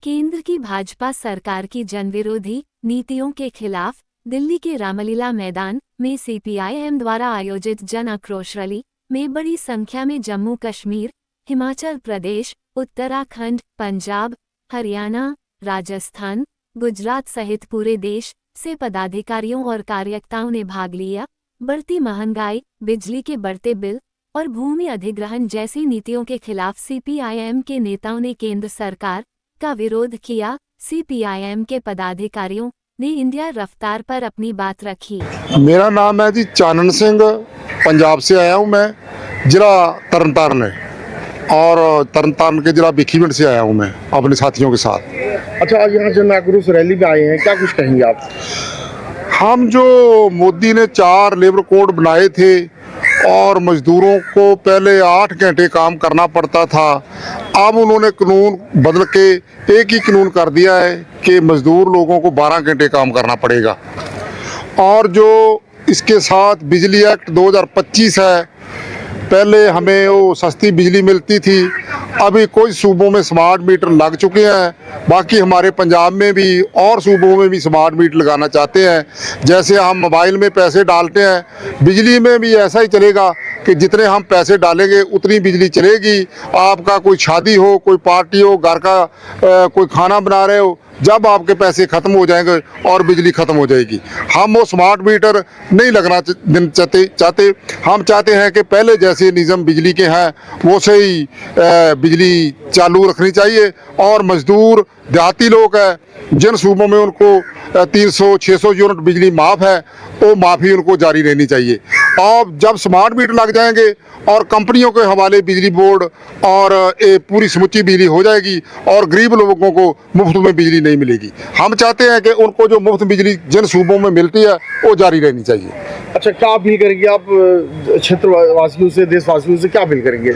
केंद्र की भाजपा सरकार की जनविरोधी नीतियों के खिलाफ दिल्ली के रामलीला मैदान में सीपीआईएम द्वारा आयोजित जन आक्रोश रैली में बड़ी संख्या में जम्मू कश्मीर, हिमाचल प्रदेश, उत्तराखंड, पंजाब, हरियाणा, राजस्थान, गुजरात सहित पूरे देश से पदाधिकारियों और कार्यकर्ताओं ने भाग लिया। बढ़ती महंगाई, बिजली के बढ़ते बिल और भूमि अधिग्रहण जैसी नीतियों के खिलाफ सीपीआईएम के नेताओं ने केंद्र सरकार का विरोध किया। सीपीआईएम के पदाधिकारियों ने इंडिया रफ्तार पर अपनी बात रखी। मेरा नाम है जी चानन सिंह, पंजाब से आया हूँ मैं, जिला तरनतारन है और तरनतारन के जिला भिखीविंड से आया हूँ मैं अपने साथियों के साथ। अच्छा, आज यहाँ जन आक्रोश रैली में आए हैं, क्या कुछ कहेंगे आप? हम जो मोदी ने 4 लेबर कोड बनाए थे और मजदूरों को पहले 8 घंटे काम करना पड़ता था, अब उन्होंने कानून बदल के एक ही कानून कर दिया है कि मजदूर लोगों को 12 घंटे काम करना पड़ेगा। और जो इसके साथ बिजली एक्ट 2025 है, पहले हमें वो सस्ती बिजली मिलती थी, अभी कुछ सूबों में स्मार्ट मीटर लग चुके हैं, बाकी हमारे पंजाब में भी और सूबों में भी स्मार्ट मीटर लगाना चाहते हैं। जैसे हम मोबाइल में पैसे डालते हैं, बिजली में भी ऐसा ही चलेगा कि जितने हम पैसे डालेंगे उतनी बिजली चलेगी। आपका कोई शादी हो, कोई पार्टी हो, घर का कोई खाना बना रहे हो, जब आपके पैसे ख़त्म हो जाएंगे और बिजली ख़त्म हो जाएगी। हम वो स्मार्ट मीटर नहीं लगना चाहते। हम चाहते हैं कि पहले जैसे निज़म बिजली के हैं वो से ही बिजली चालू रखनी चाहिए। और मजदूर देहाती लोग हैं, जिन सूबों में उनको 300-600 यूनिट बिजली माफ़ है, वो माफ़ी उनको जारी रहनी चाहिए। और जब स्मार्ट मीटर लग जाएंगे और कंपनियों के हवाले बिजली बोर्ड और पूरी समूची बिजली हो जाएगी और गरीब लोगों को मुफ्त में बिजली नहीं मिलेगी। हम चाहते हैं कि उनको जो मुफ्त बिजली जिन सूबों में मिलती है वो जारी रहनी चाहिए। अच्छा, क्या अपील करेंगे आप क्षेत्रवासियों से, देशवासियों से क्या अपील करेंगे?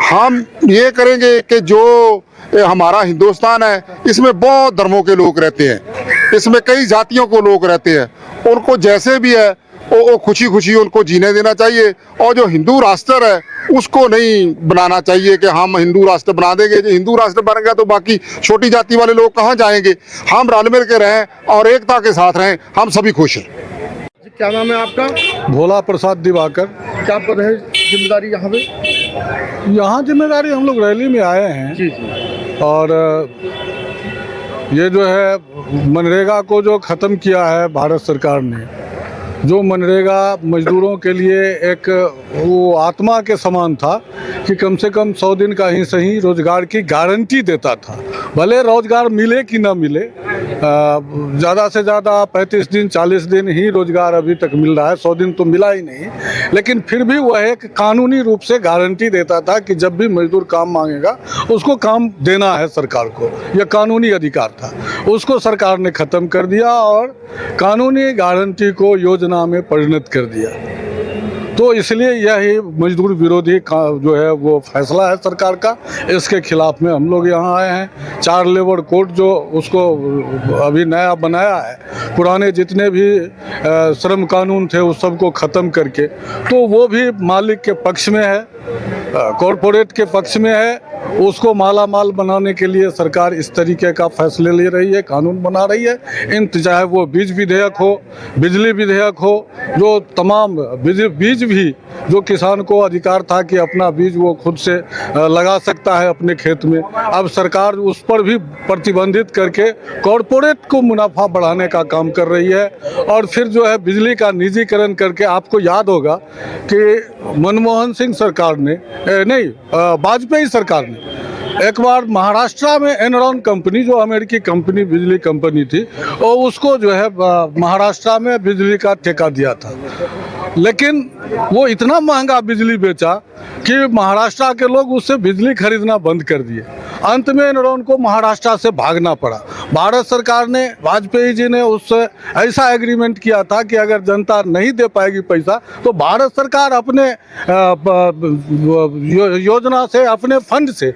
हम ये करेंगे कि जो हमारा हिंदुस्तान है, इसमें बहुत धर्मों के लोग रहते हैं, इसमें कई जातियों को लोग रहते हैं, उनको जैसे भी है वो खुशी खुशी उनको जीने देना चाहिए। और जो हिंदू राष्ट्र है उसको नहीं बनाना चाहिए कि हम हिंदू राष्ट्र बना देंगे। जो हिंदू राष्ट्र बन गया तो बाकी छोटी जाति वाले लोग कहाँ जाएंगे। हम रल मिल के रहें और एकता के साथ रहें, हम सभी खुश हैं। क्या नाम है आपका? भोला प्रसाद दिवाकर। क्या पद है, जिम्मेदारी यहाँ पे? यहाँ जिम्मेदारी हम लोग रैली में आए हैं जी जी। और ये जो है मनरेगा को जो ख़त्म किया है भारत सरकार ने, जो मनरेगा मजदूरों के लिए एक वो आत्मा के समान था कि कम से कम 100 दिन का ही सही रोज़गार की गारंटी देता था। भले रोज़गार मिले कि ना मिले, ज़्यादा से ज़्यादा 35 दिन 40 दिन ही रोज़गार अभी तक मिल रहा है, 100 दिन तो मिला ही नहीं, लेकिन फिर भी वह एक कानूनी रूप से गारंटी देता था कि जब भी मजदूर काम मांगेगा उसको काम देना है सरकार को, यह कानूनी अधिकार था। उसको सरकार ने ख़त्म कर दिया और कानूनी गारंटी को योजना में परिणत कर दिया। तो इसलिए यही मजदूर विरोधी जो है वो फैसला है सरकार का, इसके खिलाफ में हम लोग यहाँ आए हैं। 4 लेबर कोड जो उसको अभी नया बनाया है, पुराने जितने भी श्रम कानून थे उस सबको ख़त्म करके, तो वो भी मालिक के पक्ष में है, कॉरपोरेट के पक्ष में है। उसको माला माल बनाने के लिए सरकार इस तरीके का फैसले ले रही है, कानून बना रही है। चाहे वो बीज विधेयक हो, बिजली विधेयक हो, जो तमाम बीज भी जो किसान को अधिकार था कि अपना बीज वो खुद से लगा सकता है अपने खेत में, अब सरकार उस पर भी प्रतिबंधित करके कॉरपोरेट को मुनाफा बढ़ाने का काम कर रही है। और फिर जो है बिजली का निजीकरण करके, आपको याद होगा कि मनमोहन सिंह सरकार ने वाजपेयी सरकार ने एक बार महाराष्ट्र में एनरॉन कंपनी, जो अमेरिकी कंपनी बिजली कंपनी थी, और उसको जो है महाराष्ट्र में बिजली का ठेका दिया था, लेकिन वो इतना महंगा बिजली बेचा कि महाराष्ट्र के लोग उससे बिजली खरीदना बंद कर दिए। अंत में एनरॉन को महाराष्ट्र से भागना पड़ा। भारत सरकार ने, वाजपेयी जी ने उससे ऐसा एग्रीमेंट किया था कि अगर जनता नहीं दे पाएगी पैसा तो भारत सरकार अपने योजना से, अपने फंड से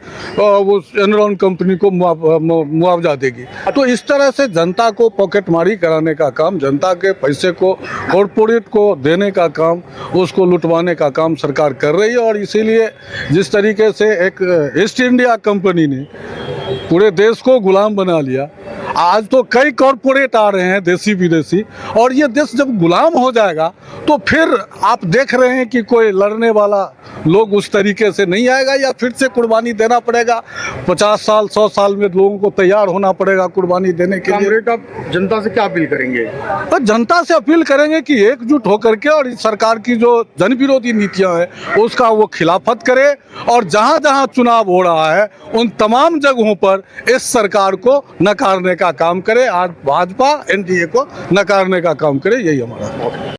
उस एनरॉन कंपनी को मुआवजा देगी। तो इस तरह से जनता को पॉकेटमारी कराने का काम, जनता के पैसे को कॉरपोरेट को देने का काम, उसको लुटवाने का काम सरकार कर रही है। और इसीलिए जिस तरीके से एक ईस्ट इंडिया कंपनी ने पूरे देश को गुलाम बना लिया। आज तो कई कॉरपोरेट आ रहे हैं देसी विदेशी, और ये देश जब गुलाम हो जाएगा तो फिर आप देख रहे हैं कि कोई लड़ने वाला लोग उस तरीके से नहीं आएगा, या फिर से कुर्बानी देना पड़ेगा। 50 साल 100 साल में लोगों को तैयार होना पड़ेगा कुर्बानी देने के लिए। कॉमरेड, आप जनता से क्या अपील करेंगे? तो जनता से अपील करेंगे कि एकजुट होकर के और इस सरकार की जो जन विरोधी नीतियां हैं उसका वो खिलाफत करे, और जहां जहां चुनाव हो रहा है उन तमाम जगहों पर इस सरकार को नकारने का काम करे। आज भाजपा एनडीए को नकारने का काम करे, यही हमारा